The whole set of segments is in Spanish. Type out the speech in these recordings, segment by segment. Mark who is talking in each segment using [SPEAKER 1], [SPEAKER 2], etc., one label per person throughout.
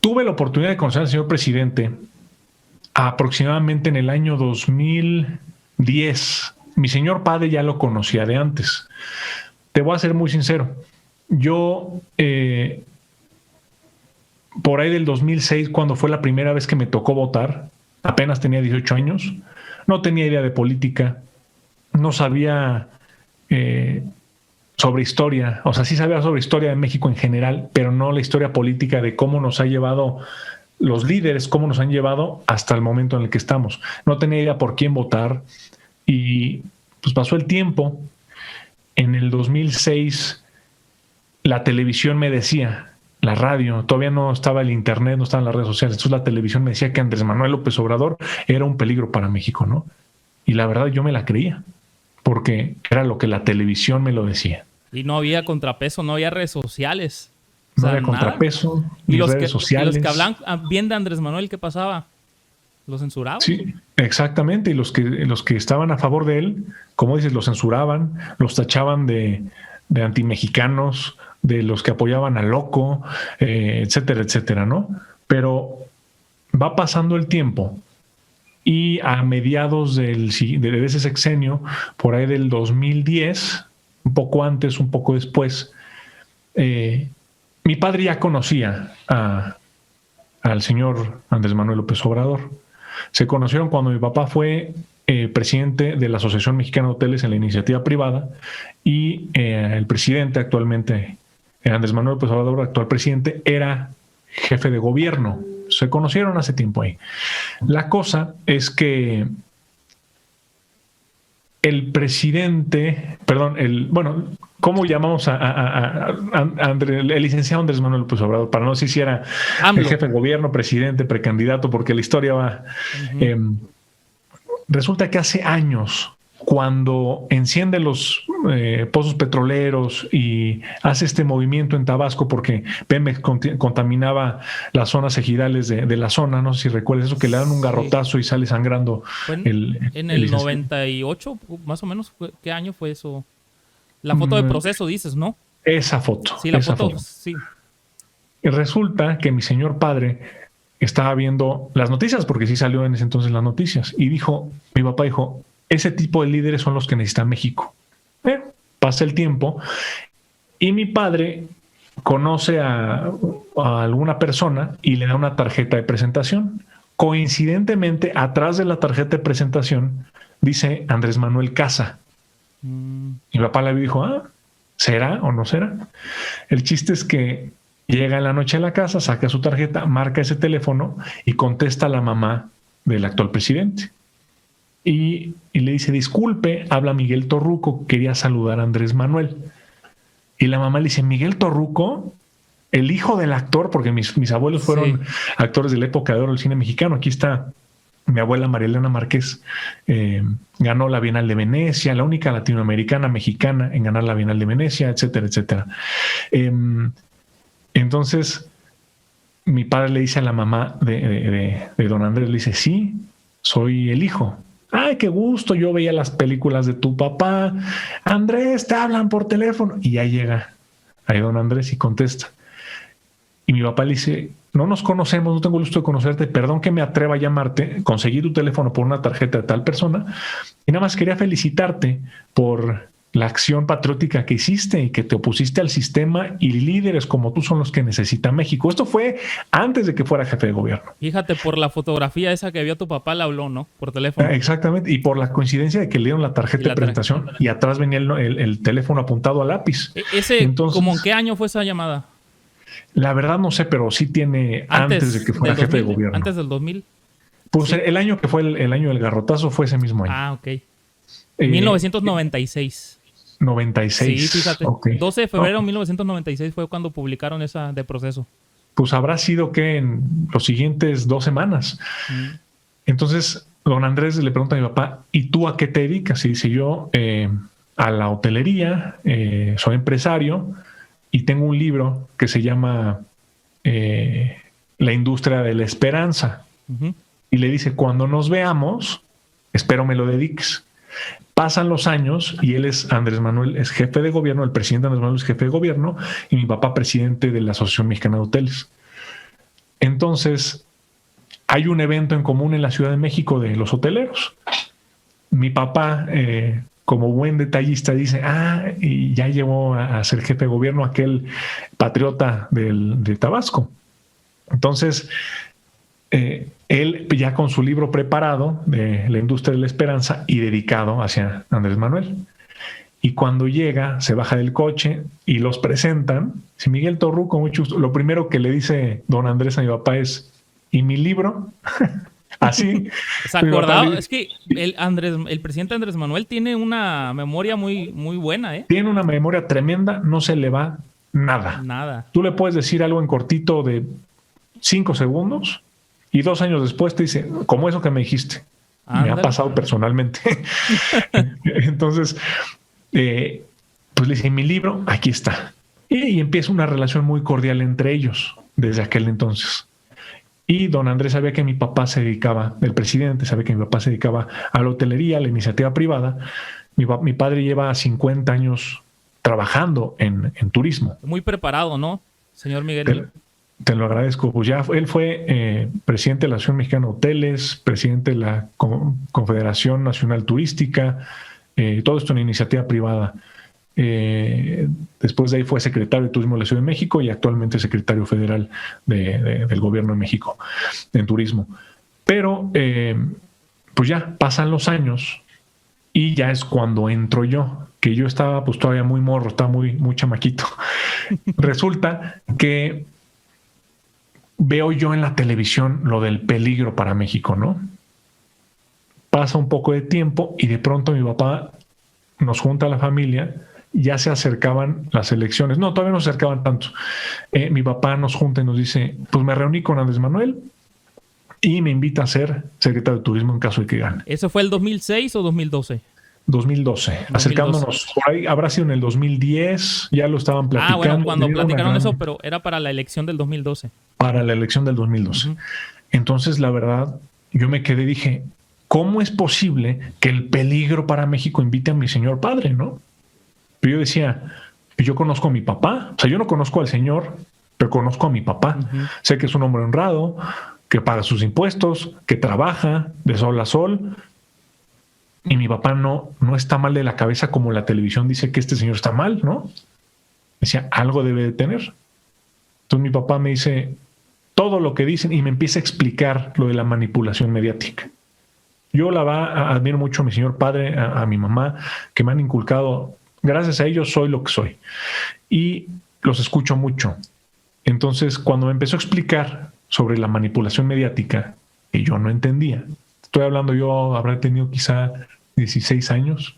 [SPEAKER 1] Tuve la oportunidad de conocer al señor presidente aproximadamente en el año 2010. Mi señor padre ya lo conocía de antes. Te voy a ser muy sincero. Yo, por ahí del 2006, cuando fue la primera vez que me tocó votar, apenas tenía 18 años, no tenía idea de política, no sabía sobre historia, o sea, sí sabía sobre historia de México en general, pero no la historia política de cómo nos ha llevado los líderes, cómo nos han llevado hasta el momento en el que estamos. No tenía idea por quién votar y pues pasó el tiempo. En el 2006 la televisión me decía, la radio, todavía no estaba el internet, no estaban las redes sociales, entonces la televisión me decía que Andrés Manuel López Obrador era un peligro para México, ¿no? Y la verdad yo me la creía, porque era lo que la televisión me lo decía.
[SPEAKER 2] Y no había contrapeso, no había redes sociales.
[SPEAKER 1] No había contrapeso, ni redes sociales.
[SPEAKER 2] Y los que hablan bien de Andrés Manuel, ¿qué pasaba? ¿Lo censuraban?
[SPEAKER 1] Sí, exactamente. Y los que estaban a favor de él, como dices, los censuraban, los tachaban de antimexicanos, de los que apoyaban a Loco, etcétera, etcétera, ¿no? Pero va pasando el tiempo y a mediados de ese sexenio, por ahí del 2010, un poco antes, un poco después, mi padre ya conocía al señor Andrés Manuel López Obrador. Se conocieron cuando mi papá fue presidente de la Asociación Mexicana de Hoteles en la iniciativa privada y el presidente actualmente, Andrés Manuel López Obrador, actual presidente, era jefe de gobierno. Se conocieron hace tiempo ahí. La cosa es que el presidente, ¿cómo llamamos el licenciado Andrés Manuel López Obrador? Para no decir si era el jefe de gobierno, presidente, precandidato, porque la historia va. Resulta que hace años, cuando enciende los pozos petroleros y hace este movimiento en Tabasco, porque Pemex contaminaba las zonas ejidales de la zona, no sé si recuerdas eso, que le dan un garrotazo y sale sangrando.
[SPEAKER 2] En el 98, más o menos, ¿qué año fue eso? La foto de proceso, dices, ¿no?
[SPEAKER 1] Esa foto.
[SPEAKER 2] Sí, la foto, sí.
[SPEAKER 1] Y resulta que mi señor padre estaba viendo las noticias, porque sí salió en ese entonces las noticias, y mi papá dijo, ese tipo de líderes son los que necesita México. Pasa el tiempo y mi padre conoce a alguna persona y le da una tarjeta de presentación. Coincidentemente, atrás de la tarjeta de presentación dice Andrés Manuel Casa. Mi papá le dijo, ¿será o no será? El chiste es que llega en la noche a la casa, saca su tarjeta, marca ese teléfono y contesta a la mamá del actual presidente. Y le dice, disculpe, habla Miguel Torruco, quería saludar a Andrés Manuel. Y la mamá le dice, ¿Miguel Torruco? El hijo del actor, porque mis abuelos fueron actores de la época de oro del cine mexicano. Aquí está mi abuela María Elena Márquez, ganó la Bienal de Venecia, la única latinoamericana mexicana en ganar la Bienal de Venecia, etcétera, etcétera. Entonces, mi padre le dice a la mamá de don Andrés, le dice, sí, soy el hijo. Ay, qué gusto, yo veía las películas de tu papá. Andrés, te hablan por teléfono. Y ya llega ahí don Andrés y contesta. Y mi papá le dice, no nos conocemos, no tengo el gusto de conocerte, perdón que me atreva a llamarte, conseguí tu teléfono por una tarjeta de tal persona y nada más quería felicitarte por la acción patriótica que hiciste y que te opusiste al sistema y líderes como tú son los que necesita México. Esto fue antes de que fuera jefe de gobierno.
[SPEAKER 2] Fíjate, por la fotografía esa que vio tu papá, le habló, ¿no? Por teléfono.
[SPEAKER 1] Exactamente, y por la coincidencia de que le dieron la tarjeta de presentación y atrás venía el teléfono apuntado a lápiz.
[SPEAKER 2] Entonces, ¿cómo en qué año fue esa llamada?
[SPEAKER 1] La verdad no sé, pero sí tiene antes de que fuera jefe de gobierno.
[SPEAKER 2] ¿Antes del 2000?
[SPEAKER 1] Pues sí. El año que fue el año del garrotazo fue ese mismo año.
[SPEAKER 2] Ah, ok. 1996.
[SPEAKER 1] 96.
[SPEAKER 2] Sí, fíjate. Okay. 12 de febrero de 1996 fue cuando publicaron esa de proceso.
[SPEAKER 1] Pues habrá sido que en los siguientes 2 semanas. Entonces, don Andrés le pregunta a mi papá, ¿y tú a qué te dedicas? Y dice, yo a la hotelería, soy empresario y tengo un libro que se llama La industria de la esperanza. Y le dice, cuando nos veamos, espero me lo dediques. Pasan los años y Andrés Manuel es jefe de gobierno, el presidente Andrés Manuel es jefe de gobierno y mi papá presidente de la Asociación Mexicana de Hoteles. Entonces, hay un evento en común en la Ciudad de México de los hoteleros. Mi papá, como buen detallista, dice, y ya llegó a ser jefe de gobierno aquel patriota de Tabasco. Entonces, él ya con su libro preparado de La industria de la esperanza y dedicado hacia Andrés Manuel. Y cuando llega, se baja del coche y los presentan. Si Miguel Torruco, mucho gusto. Lo primero que le dice don Andrés a mi papá es, ¿y mi libro? Así.
[SPEAKER 2] ¿Se acordaba? Es que el presidente Andrés Manuel tiene una memoria muy, muy buena, ¿eh?
[SPEAKER 1] Tiene una memoria tremenda, no se le va nada.
[SPEAKER 2] Nada.
[SPEAKER 1] Tú le puedes decir algo en cortito de 5 segundos y 2 años después te dice, como eso que me dijiste.
[SPEAKER 2] Ándale.
[SPEAKER 1] Me ha pasado personalmente. Entonces, pues le dice, mi libro, aquí está. Y empieza una relación muy cordial entre ellos desde aquel entonces. Y don Andrés sabía que mi papá se dedicaba, el presidente sabía que mi papá se dedicaba a la hotelería, a la iniciativa privada. Mi padre lleva 50 años trabajando en turismo.
[SPEAKER 2] Muy preparado, ¿no, señor Miguel?
[SPEAKER 1] Te lo agradezco. Pues ya él fue presidente de la Asociación Mexicana de Hoteles, presidente de la Confederación Nacional Turística, todo esto en iniciativa privada. Después de ahí fue secretario de Turismo de la Ciudad de México y actualmente secretario federal del Gobierno de México en turismo. Pero pues ya pasan los años y ya es cuando entro yo, que yo estaba pues todavía muy morro, estaba muy chamaquito. Resulta que veo yo en la televisión lo del peligro para México, ¿no? Pasa un poco de tiempo y de pronto mi papá nos junta a la familia. Ya se acercaban las elecciones. No, todavía no se acercaban tanto. Mi papá nos junta y nos dice, pues me reuní con Andrés Manuel y me invita a ser secretario de Turismo en caso de que gane.
[SPEAKER 2] ¿Eso fue el 2006 o 2012?
[SPEAKER 1] 2012. Acercándonos por ahí, habrá sido en el 2010, ya lo estaban platicando.
[SPEAKER 2] Bueno, cuando platicaron eso, pero era para la elección del 2012.
[SPEAKER 1] Para la elección del 2012. Uh-huh. Entonces, la verdad, yo me quedé y dije, ¿cómo es posible que el peligro para México invite a mi señor padre, no? Pero yo decía, yo conozco a mi papá, o sea, yo no conozco al señor, pero conozco a mi papá. Uh-huh. Sé que es un hombre honrado, que paga sus impuestos, que trabaja de sol a sol. Y mi papá no está mal de la cabeza como la televisión dice que este señor está mal, ¿no? Decía, algo debe de tener. Entonces mi papá me dice todo lo que dicen y me empieza a explicar lo de la manipulación mediática. Yo admiro mucho a mi señor padre, a mi mamá, que me han inculcado. Gracias a ellos soy lo que soy. Y los escucho mucho. Entonces, cuando me empezó a explicar sobre la manipulación mediática, que yo no entendía, estoy hablando, yo habré tenido quizá 16 años,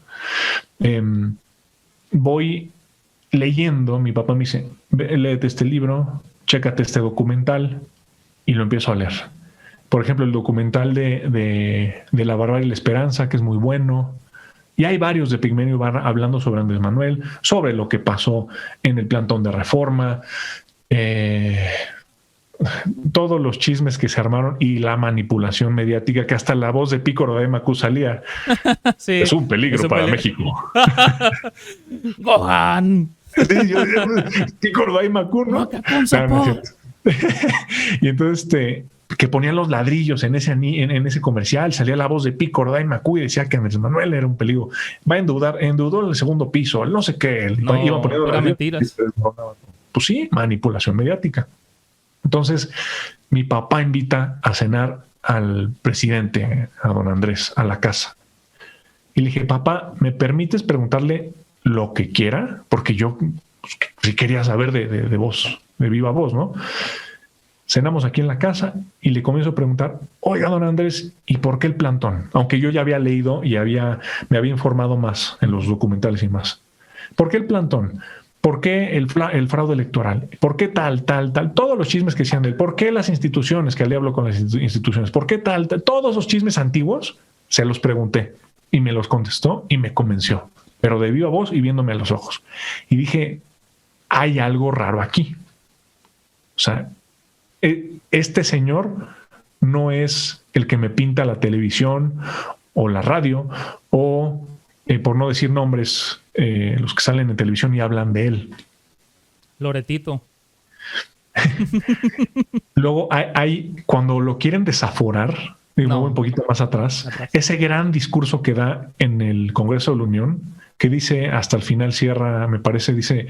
[SPEAKER 1] voy leyendo, mi papá me dice, léete este libro, chécate este documental, y lo empiezo a leer. Por ejemplo, el documental de La Barbarie y la Esperanza, que es muy bueno. Y hay varios de Pigmenio Ibarra hablando sobre Andrés Manuel, sobre lo que pasó en el plantón de Reforma, todos los chismes que se armaron y la manipulación mediática, que hasta la voz de Pícoro de Macú salía. Sí, es un peligro para México.
[SPEAKER 2] Gohan.
[SPEAKER 1] Sí, Pícoro de Macú, ¿no? No, y entonces que ponían los ladrillos en ese comercial, salía la voz de Pícoro de Macú y decía que Andrés Manuel era un peligro. Endeudó en el segundo piso, no sé qué, iba poniendo
[SPEAKER 2] era mentiras.
[SPEAKER 1] Pues sí, manipulación mediática. Entonces, mi papá invita a cenar al presidente, a don Andrés, a la casa. Y le dije, papá, ¿me permites preguntarle lo que quiera? Porque yo sí quería saber de voz, de viva voz, ¿no? Cenamos aquí en la casa y le comienzo a preguntar, oiga, don Andrés, ¿y por qué el plantón? Aunque yo ya había leído y me había informado más en los documentales y más. ¿Por qué el plantón? ¿Por qué el fraude electoral? ¿Por qué tal? Todos los chismes que decían de él. ¿Por qué las instituciones? Que le hablo con las instituciones. ¿Por qué tal? Todos esos chismes antiguos se los pregunté y me los contestó y me convenció, pero de viva voz y viéndome a los ojos. Y dije, hay algo raro aquí. O sea, este señor no es el que me pinta la televisión o la radio o, por no decir nombres, los que salen en televisión y hablan de él.
[SPEAKER 2] Loretito.
[SPEAKER 1] Luego hay cuando lo quieren desaforar, y me voy un poquito más atrás, ese gran discurso que da en el Congreso de la Unión, que dice, hasta el final cierra, me parece, dice,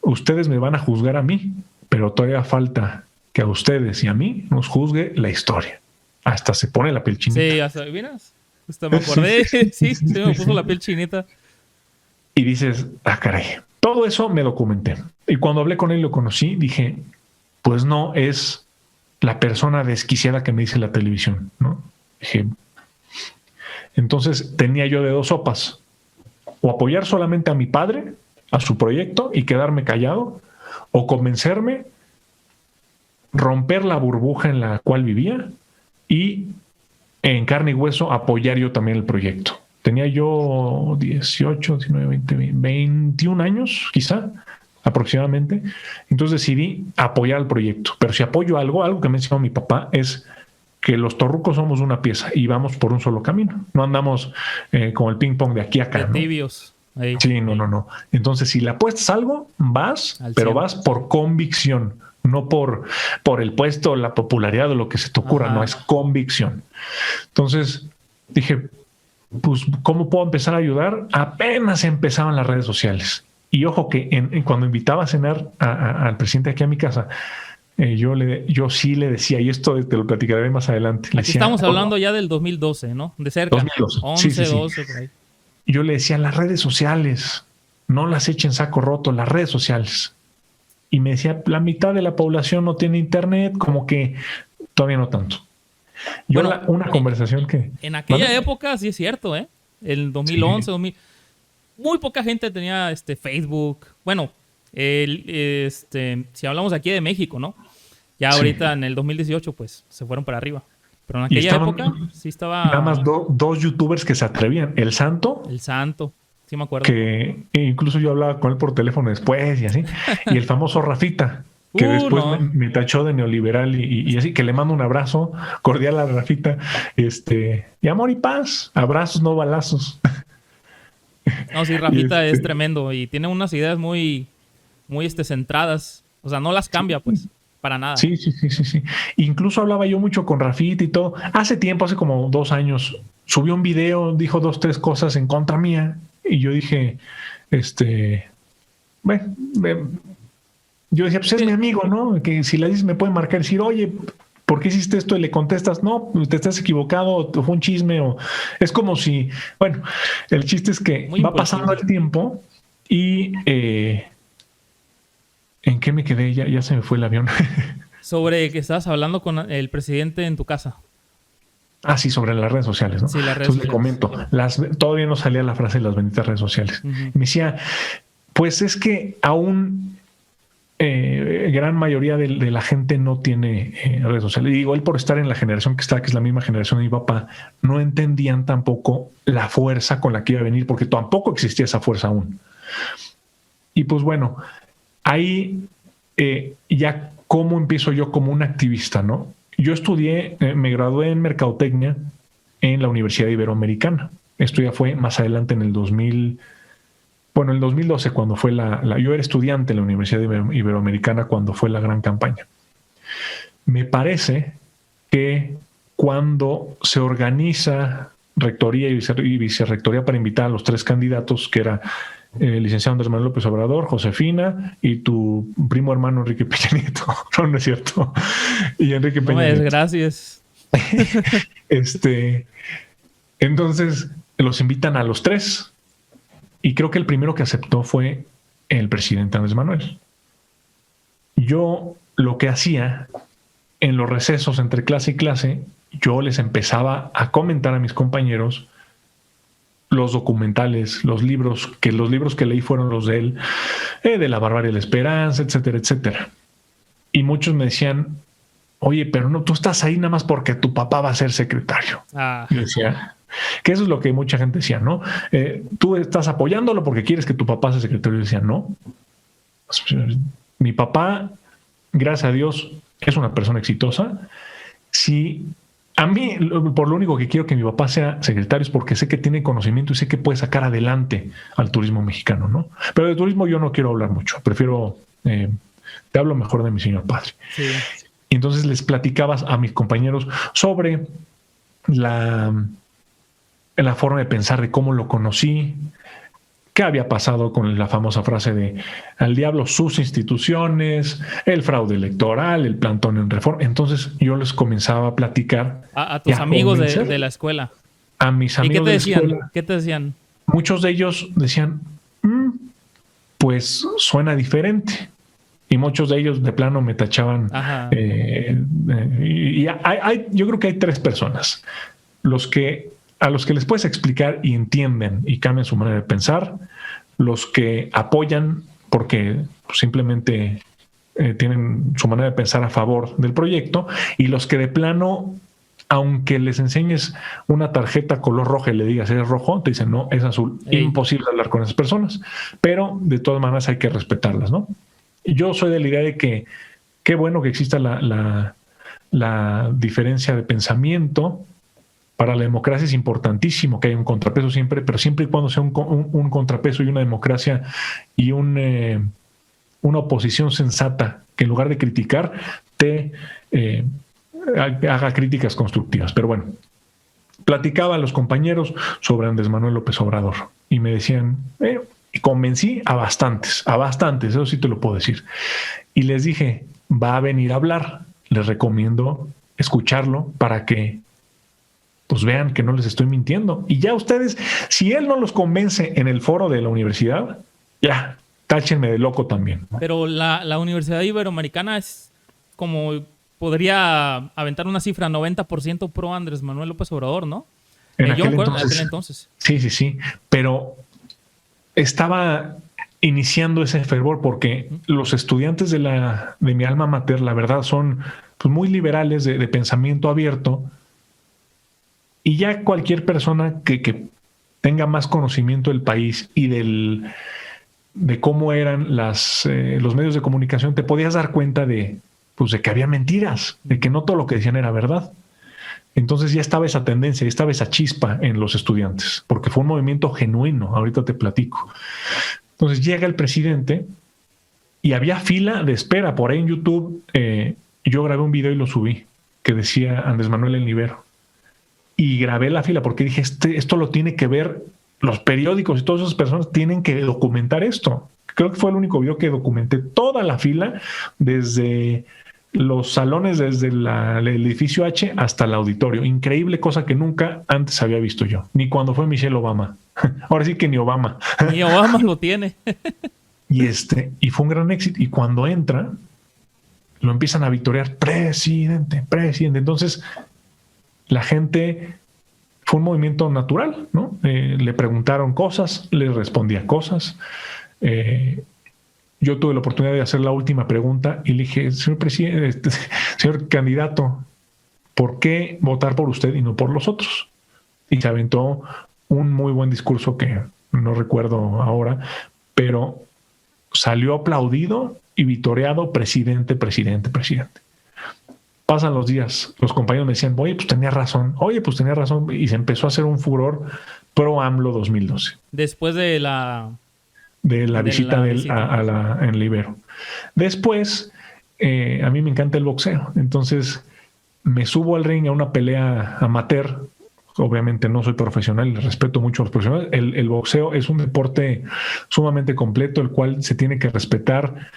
[SPEAKER 1] ustedes me van a juzgar a mí, pero todavía falta que a ustedes y a mí nos juzgue la historia. Hasta se pone la piel chinita.
[SPEAKER 2] Sí, hasta, ¿miras? Hasta me acordé, sí, se me puso la piel chinita.
[SPEAKER 1] Y dices, caray, todo eso me documenté. Y cuando hablé con él y lo conocí, dije, pues no es la persona desquiciada que me dice la televisión, ¿no? Dije, entonces tenía yo de dos sopas, o apoyar solamente a mi padre, a su proyecto y quedarme callado, o convencerme, romper la burbuja en la cual vivía y en carne y hueso apoyar yo también el proyecto. Tenía yo 18, 19, 20, 21 años, quizá, aproximadamente. Entonces decidí apoyar el proyecto. Pero si apoyo algo que me enseñó mi papá es que los torrucos somos una pieza y vamos por un solo camino. No andamos con el ping pong de aquí a acá.
[SPEAKER 2] De tibios.
[SPEAKER 1] ¿No? Sí, no. Entonces, si le apuestas algo, vas, pero vas por convicción, no por el puesto, la popularidad o lo que se te ocurra. No, es convicción. Entonces dije, pues, ¿cómo puedo empezar a ayudar? Apenas empezaban las redes sociales. Y ojo que cuando invitaba a cenar al presidente aquí a mi casa, yo sí le decía, y esto te lo platicaré más adelante.
[SPEAKER 2] Aquí estamos hablando ya del 2012, ¿no? De cerca.
[SPEAKER 1] 2012.
[SPEAKER 2] 11,
[SPEAKER 1] sí.
[SPEAKER 2] 12, por ahí.
[SPEAKER 1] Yo le decía, las redes sociales, no las echen saco roto, las redes sociales. Y me decía, la mitad de la población no tiene internet, como que todavía no tanto. Una conversación que...
[SPEAKER 2] En aquella época, sí es cierto, ¿eh? En 2011, 2000... Muy poca gente tenía Facebook. Bueno, si hablamos aquí de México, ¿no? Ya ahorita en el 2018, pues, se fueron para arriba. Pero en aquella época sí estaba...
[SPEAKER 1] Nada más dos youtubers que se atrevían. El Santo,
[SPEAKER 2] sí me acuerdo.
[SPEAKER 1] Que incluso yo hablaba con él por teléfono después y así. Y el famoso Rafita, que después me tachó de neoliberal y así, que le mando un abrazo cordial a Rafita. Y amor y paz, abrazos, no balazos.
[SPEAKER 2] No, sí, Rafita es tremendo y tiene unas ideas muy, muy centradas. O sea, no las cambia, pues, para nada.
[SPEAKER 1] Sí. Incluso hablaba yo mucho con Rafita y todo. Hace como 2 años, subió un video, dijo 2, 3 cosas en contra mía. Y yo dije, yo decía, pues es mi amigo, ¿no? Que si le dices me puede marcar y decir, oye, ¿por qué hiciste esto? Y le contestas, no, te estás equivocado, fue un chisme. O es como si, bueno, el chiste es que va pasando el tiempo y ¿en qué me quedé? Ya se me fue el avión.
[SPEAKER 2] Sobre que estabas hablando con el presidente en tu casa.
[SPEAKER 1] Sí, sobre las redes sociales, ¿no?
[SPEAKER 2] Sí, las redes sociales.
[SPEAKER 1] Le comento, todavía no salía la frase de las benditas redes sociales. Uh-huh. Me decía, pues es que aún gran mayoría de la gente no tiene redes sociales. Y digo, él por estar en la generación que está, que es la misma generación de mi papá, no entendían tampoco la fuerza con la que iba a venir, porque tampoco existía esa fuerza aún. Y pues bueno, ahí ya cómo empiezo yo como un activista, ¿no? Yo estudié, me gradué en Mercadotecnia en la Universidad Iberoamericana. Esto ya fue más adelante en el 2012, cuando fue yo era estudiante en la Universidad Iberoamericana cuando fue la gran campaña. Me parece que cuando se organiza rectoría y vicerrectoría para invitar a los 3 candidatos, que era el licenciado Andrés Manuel López Obrador, Josefina y tu primo hermano Enrique Peña Nieto. No es cierto. Y Enrique Peña Nieto.
[SPEAKER 2] Gracias.
[SPEAKER 1] Entonces los invitan a los 3 y creo que el primero que aceptó fue el presidente Andrés Manuel. Yo lo que hacía en los recesos entre clase y clase, yo les empezaba a comentar a mis compañeros los documentales, los libros que leí fueron los de él, de La barbarie de la esperanza, etcétera, etcétera. Y muchos me decían, oye, pero no, tú estás ahí nada más porque tu papá va a ser secretario. Yo decía, que eso es lo que mucha gente decía, ¿no? Tú estás apoyándolo porque quieres que tu papá sea secretario. Yo decía, no. Mi papá, gracias a Dios, es una persona exitosa. Si a mí, por lo único que quiero que mi papá sea secretario es porque sé que tiene conocimiento y sé que puede sacar adelante al turismo mexicano, ¿no? Pero de turismo yo no quiero hablar mucho. Prefiero Te hablo mejor de mi señor padre.
[SPEAKER 2] Sí.
[SPEAKER 1] Y entonces les platicabas a mis compañeros sobre la forma de pensar, de cómo lo conocí, qué había pasado con la famosa frase de al diablo sus instituciones, el fraude electoral, el plantón en Reforma. Entonces yo les comenzaba a platicar.
[SPEAKER 2] A tus amigos de la escuela.
[SPEAKER 1] A mis amigos
[SPEAKER 2] ¿Y qué te decían?
[SPEAKER 1] de la escuela.
[SPEAKER 2] ¿Qué te decían?
[SPEAKER 1] Muchos de ellos decían, pues suena diferente. Y muchos de ellos de plano me tachaban. Yo creo que hay tres personas. A los que les puedes explicar y entienden y cambian su manera de pensar, los que apoyan porque simplemente tienen su manera de pensar a favor del proyecto, y los que de plano, aunque les enseñes una tarjeta color roja y le digas es rojo, te dicen no, es azul. Imposible hablar con esas personas, pero de todas maneras hay que respetarlas, ¿no? Yo soy de la idea de que qué bueno que exista la diferencia de pensamiento. Para la democracia es importantísimo que haya un contrapeso siempre, pero siempre y cuando sea un contrapeso y una democracia y una oposición sensata que en lugar de criticar te haga críticas constructivas. Pero bueno, platicaba a los compañeros sobre Andrés Manuel López Obrador y me decían, y convencí a bastantes, eso sí te lo puedo decir. Y les dije, va a venir a hablar, les recomiendo escucharlo para que pues vean que no les estoy mintiendo. Y ya ustedes, si él no los convence en el foro de la universidad, ya, táchenme de loco también.
[SPEAKER 2] Pero la Universidad Iberoamericana es como, podría aventar una cifra 90% pro Andrés Manuel López Obrador, ¿no?
[SPEAKER 1] En aquel entonces. Sí. Pero estaba iniciando ese fervor porque los estudiantes de mi alma mater, la verdad, son pues, muy liberales de pensamiento abierto. Y ya cualquier persona que tenga más conocimiento del país y de cómo eran los medios de comunicación, te podías dar cuenta de que había mentiras, de que no todo lo que decían era verdad. Entonces ya estaba esa tendencia, ya estaba esa chispa en los estudiantes, porque fue un movimiento genuino, ahorita te platico. Entonces llega el presidente y había fila de espera. Por ahí en YouTube yo grabé un video y lo subí, que decía Andrés Manuel el Ibero. Y grabé la fila porque dije, esto lo tiene que ver los periódicos y todas esas personas tienen que documentar esto. Creo que fue el único video que documenté toda la fila, desde los salones, desde el edificio H hasta el auditorio. Increíble, cosa que nunca antes había visto yo, ni cuando fue Michelle Obama. Ahora sí que ni Obama.
[SPEAKER 2] Ni Obama lo tiene.
[SPEAKER 1] Y fue un gran éxito. Y cuando entra, lo empiezan a vitorear, presidente. Entonces, la gente fue un movimiento natural, ¿no? Le preguntaron cosas, le respondía cosas. Yo tuve la oportunidad de hacer la última pregunta y le dije, señor presidente, señor candidato, ¿por qué votar por usted y no por los otros? Y se aventó un muy buen discurso que no recuerdo ahora, pero salió aplaudido y vitoreado, presidente. Pasan los días, los compañeros me decían, oye, pues tenía razón, y se empezó a hacer un furor pro AMLO 2012.
[SPEAKER 2] Después de la
[SPEAKER 1] visita en el Ibero. Después, a mí me encanta el boxeo, entonces me subo al ring a una pelea amateur. Obviamente no soy profesional, le respeto mucho a los profesionales. El boxeo es un deporte sumamente completo, el cual se tiene que respetar,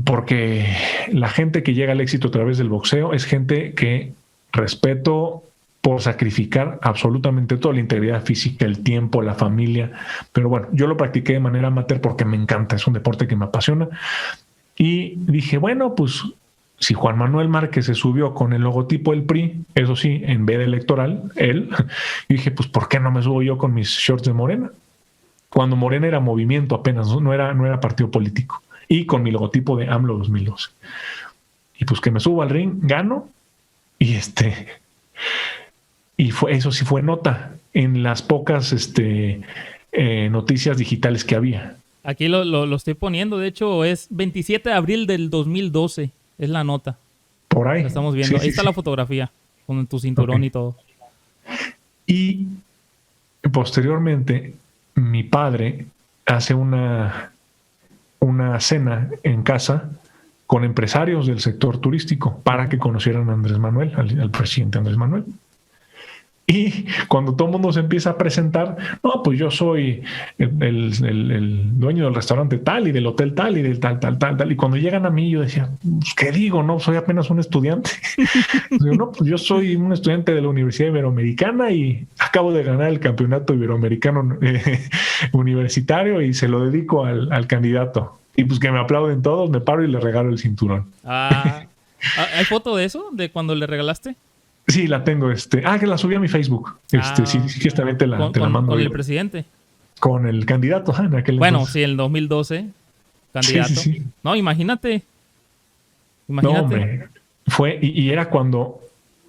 [SPEAKER 1] porque la gente que llega al éxito a través del boxeo es gente que respeto por sacrificar absolutamente toda la integridad física, el tiempo, la familia. Pero bueno, yo lo practiqué de manera amateur porque me encanta, es un deporte que me apasiona. Y dije, bueno, pues si Juan Manuel Márquez se subió con el logotipo del PRI, eso sí, en vez de electoral, él, y dije, pues ¿por qué no me subo yo con mis shorts de Morena? Cuando Morena era movimiento apenas, no era partido político. Y con mi logotipo de AMLO 2012. Y pues que me subo al ring, gano, y eso sí fue nota en las pocas noticias digitales que había.
[SPEAKER 2] Aquí lo estoy poniendo, de hecho es 27 de abril del 2012, es la nota.
[SPEAKER 1] Por ahí.
[SPEAKER 2] La estamos viendo, ahí está la fotografía, con tu cinturón y todo.
[SPEAKER 1] Y posteriormente, mi padre hace una una cena en casa con empresarios del sector turístico para que conocieran a Andrés Manuel, al presidente Andrés Manuel. Y cuando todo el mundo se empieza a presentar, no, pues yo soy el dueño del restaurante tal y del hotel tal y del tal. Y cuando llegan a mí, yo decía, ¿qué digo? No, soy apenas un estudiante. Digo, no, pues yo soy un estudiante de la Universidad Iberoamericana y acabo de ganar el campeonato iberoamericano universitario y se lo dedico al candidato. Y pues que me aplauden todos, me paro y le regalo el cinturón.
[SPEAKER 2] ¿Hay foto de eso? ¿De cuando le regalaste?
[SPEAKER 1] Sí, la tengo. Que la subí a mi Facebook. Sí, también te la mando.
[SPEAKER 2] ¿Con el presidente?
[SPEAKER 1] Con el candidato, en aquel
[SPEAKER 2] entonces. Sí, el 2012, candidato. Sí. No, imagínate.
[SPEAKER 1] No, hombre. Fue, y era cuando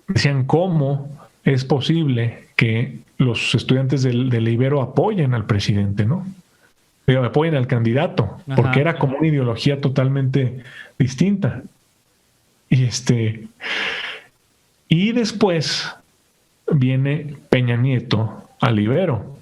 [SPEAKER 1] decían, ¿cómo es posible que los estudiantes del Ibero apoyen al presidente, no? Pero apoyen al candidato, porque era como una ideología totalmente distinta. Y después viene Peña Nieto al Ibero.